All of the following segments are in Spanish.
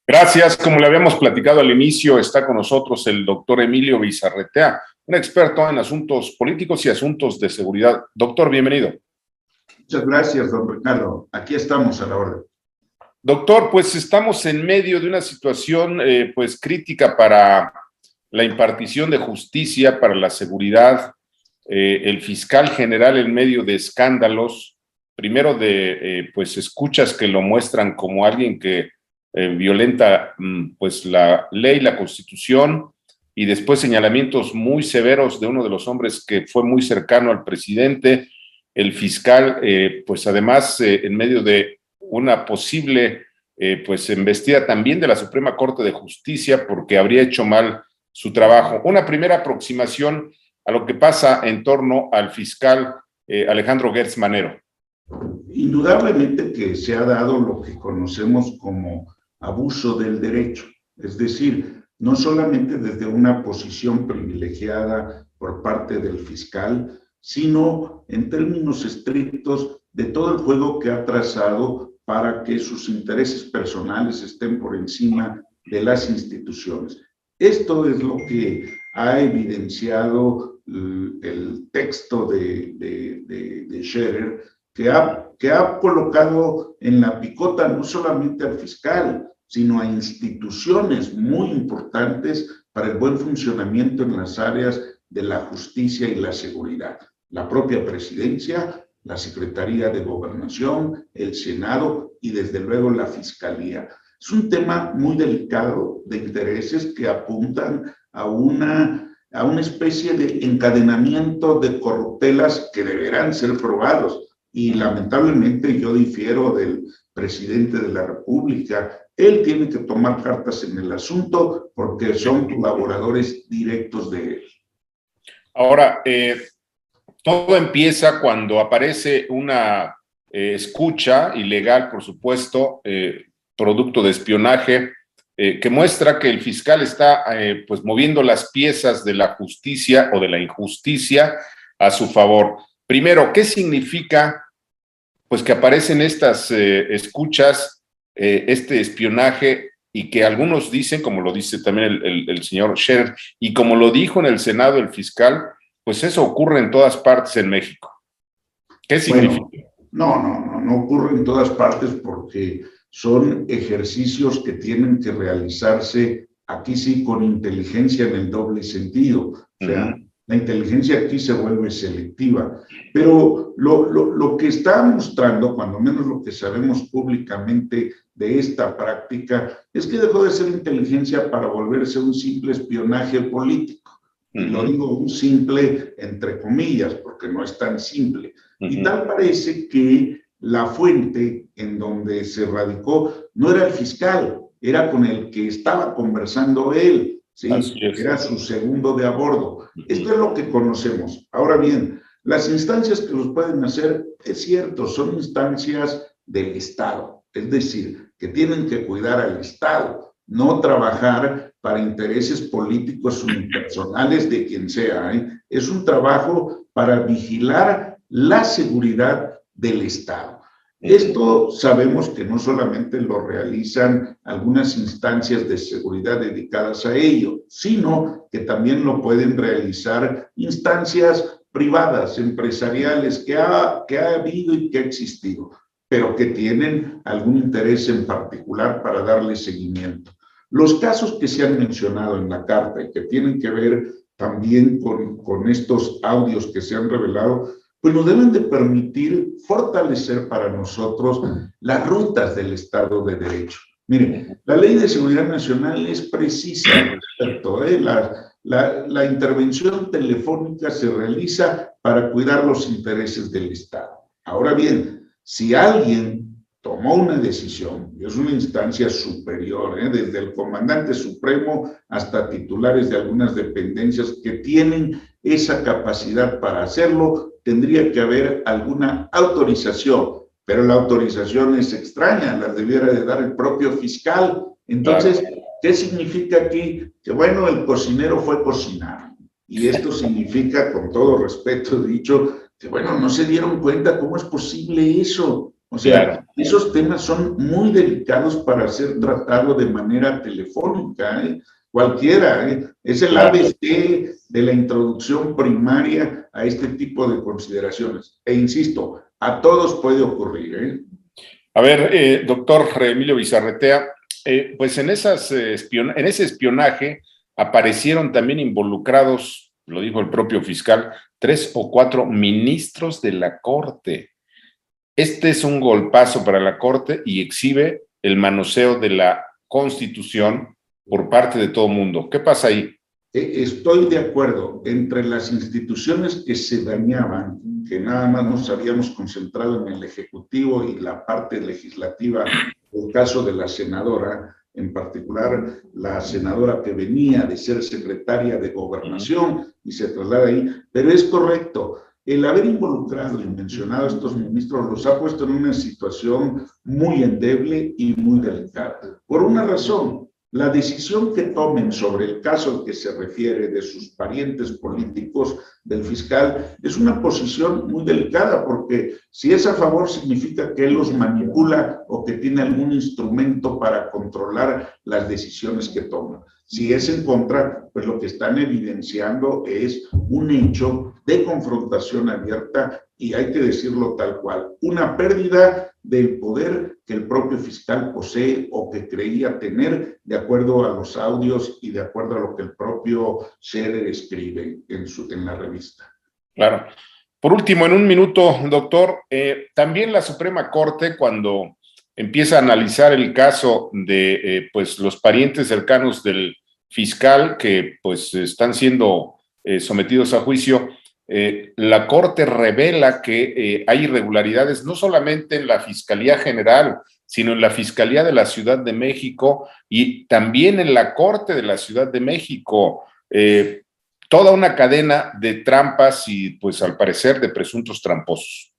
Gracias. Como le habíamos platicado al inicio, está con nosotros el doctor Emilio Bizarretea, un experto en asuntos políticos y asuntos de seguridad. Doctor, bienvenido. Muchas gracias, don Ricardo. Aquí estamos a la orden. Doctor, pues estamos en medio de una situación pues crítica para la impartición de justicia, para la seguridad. El fiscal general en medio de escándalos, primero de pues escuchas que lo muestran como alguien que violenta pues la ley, la Constitución, y después señalamientos muy severos de uno de los hombres que fue muy cercano al presidente. El fiscal, pues además, en medio de una posible pues embestida también de la Suprema Corte de Justicia porque habría hecho mal su trabajo. Una primera aproximación a lo que pasa en torno al fiscal Alejandro Gertz Manero. Indudablemente que se ha dado lo que conocemos como abuso del derecho, es decir, no solamente desde una posición privilegiada por parte del fiscal, sino en términos estrictos de todo el juego que ha trazado para que sus intereses personales estén por encima de las instituciones. Esto es lo que ha evidenciado el texto de Scherer, que ha colocado en la picota no solamente al fiscal, sino a instituciones muy importantes para el buen funcionamiento en las áreas de la justicia y la seguridad. La propia presidencia, la Secretaría de Gobernación, el Senado y desde luego la Fiscalía. Es un tema muy delicado de intereses que apuntan a una especie de encadenamiento de corruptelas que deberán ser probados. Y lamentablemente yo difiero del presidente de la República. Él tiene que tomar cartas en el asunto porque son colaboradores directos de él. Ahora, todo empieza cuando aparece una escucha ilegal, por supuesto, producto de espionaje, que muestra que el fiscal está pues moviendo las piezas de la justicia o de la injusticia a su favor. Primero, ¿qué significa pues que aparecen estas escuchas, este espionaje, y que algunos dicen, como lo dice también el señor Scherer, y como lo dijo en el Senado el fiscal, pues eso ocurre en todas partes en México? ¿Qué significa? Bueno, no ocurre en todas partes porque son ejercicios que tienen que realizarse aquí sí con inteligencia en el doble sentido. O sea, la inteligencia aquí se vuelve selectiva. Pero lo que está mostrando, cuando menos lo que sabemos públicamente de esta práctica, es que dejó de ser inteligencia para volverse un simple espionaje político. Y lo digo un simple entre comillas, porque no es tan simple. Y tal parece que la fuente en donde se radicó no era el fiscal, era con el que estaba conversando él, ¿sí? Era su segundo de a bordo. Esto es lo que conocemos. Ahora bien, las instancias que los pueden hacer, es cierto, son instancias del Estado, es decir, que tienen que cuidar al Estado, no trabajar para intereses políticos unipersonales de quien sea, ¿eh? Es un trabajo para vigilar la seguridad del Estado. Esto sabemos que no solamente lo realizan algunas instancias de seguridad dedicadas a ello, sino que también lo pueden realizar instancias privadas, empresariales, que ha habido y que ha existido, pero que tienen algún interés en particular para darle seguimiento. Los casos que se han mencionado en la carta y que tienen que ver también con estos audios que se han revelado, pues nos deben de permitir fortalecer para nosotros las rutas del Estado de Derecho. Miren, la Ley de Seguridad Nacional es precisa al respecto, ¿eh? La intervención telefónica se realiza para cuidar los intereses del Estado. Ahora bien, si alguien tomó una decisión, y es una instancia superior, desde el comandante supremo hasta titulares de algunas dependencias que tienen esa capacidad para hacerlo, tendría que haber alguna autorización, pero la autorización es extraña, la debiera de dar el propio fiscal. Entonces, ¿qué significa aquí? Que bueno, el cocinero fue cocinar, y esto significa, con todo respeto dicho, que bueno, no se dieron cuenta cómo es posible eso. O sea, claro. esos temas son muy delicados para ser tratados de manera telefónica, ¿eh? Cualquiera, ¿eh? Es el Claro. ABC de la introducción primaria a este tipo de consideraciones. E insisto, a todos puede ocurrir, ¿eh? A ver, doctor Emilio Bizarretea, pues en en ese espionaje aparecieron también involucrados, lo dijo el propio fiscal, 3 o 4 ministros de la Corte. Este es un golpazo para la Corte y exhibe el manoseo de la Constitución por parte de todo el mundo. ¿Qué pasa ahí? Estoy de acuerdo. Entre las instituciones que se dañaban, que nada más nos habíamos concentrado en el Ejecutivo y la parte legislativa, el caso de la senadora, en particular la senadora que venía de ser secretaria de Gobernación y se traslada ahí, pero es correcto. El haber involucrado y mencionado a estos ministros los ha puesto en una situación muy endeble y muy delicada. Por una razón, la decisión que tomen sobre el caso al que se refiere de sus parientes políticos del fiscal es una posición muy delicada, porque si es a favor significa que él los manipula o que tiene algún instrumento para controlar las decisiones que toma. Si es en contra, pues lo que están evidenciando es un hecho de confrontación abierta y hay que decirlo tal cual, una pérdida del poder que el propio fiscal posee o que creía tener de acuerdo a los audios y de acuerdo a lo que el propio Scherer escribe en la revista. Claro. Por último, en un minuto, doctor, también la Suprema Corte, cuando empieza a analizar el caso de pues los parientes cercanos del fiscal que pues están siendo sometidos a juicio, la Corte revela que hay irregularidades no solamente en la Fiscalía General, sino en la Fiscalía de la Ciudad de México y también en la Corte de la Ciudad de México. Toda una cadena de trampas y, pues, al parecer, de presuntos tramposos.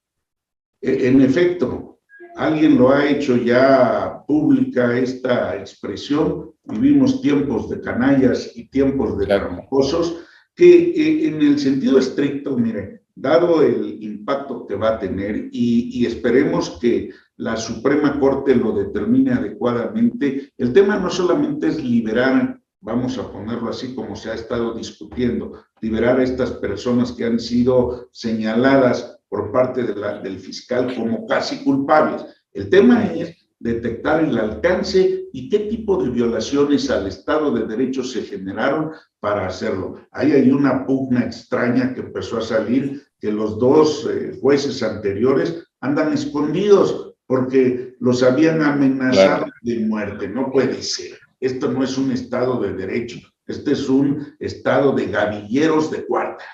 En efecto, alguien lo ha hecho ya pública esta expresión. Vivimos tiempos de canallas y tiempos de tramposos que en el sentido estricto, mire, dado el impacto que va a tener y esperemos que la Suprema Corte lo determine adecuadamente, el tema no solamente es liberar, vamos a ponerlo así como se ha estado discutiendo, liberar a estas personas que han sido señaladas por parte del fiscal como casi culpables. El tema es detectar el alcance y qué tipo de violaciones al Estado de Derecho se generaron para hacerlo. Ahí hay una pugna extraña que empezó a salir, que los dos jueces anteriores andan escondidos porque los habían amenazado de muerte. No puede ser. Esto no es un Estado de Derecho. Este es un Estado de gavilleros de cuarta.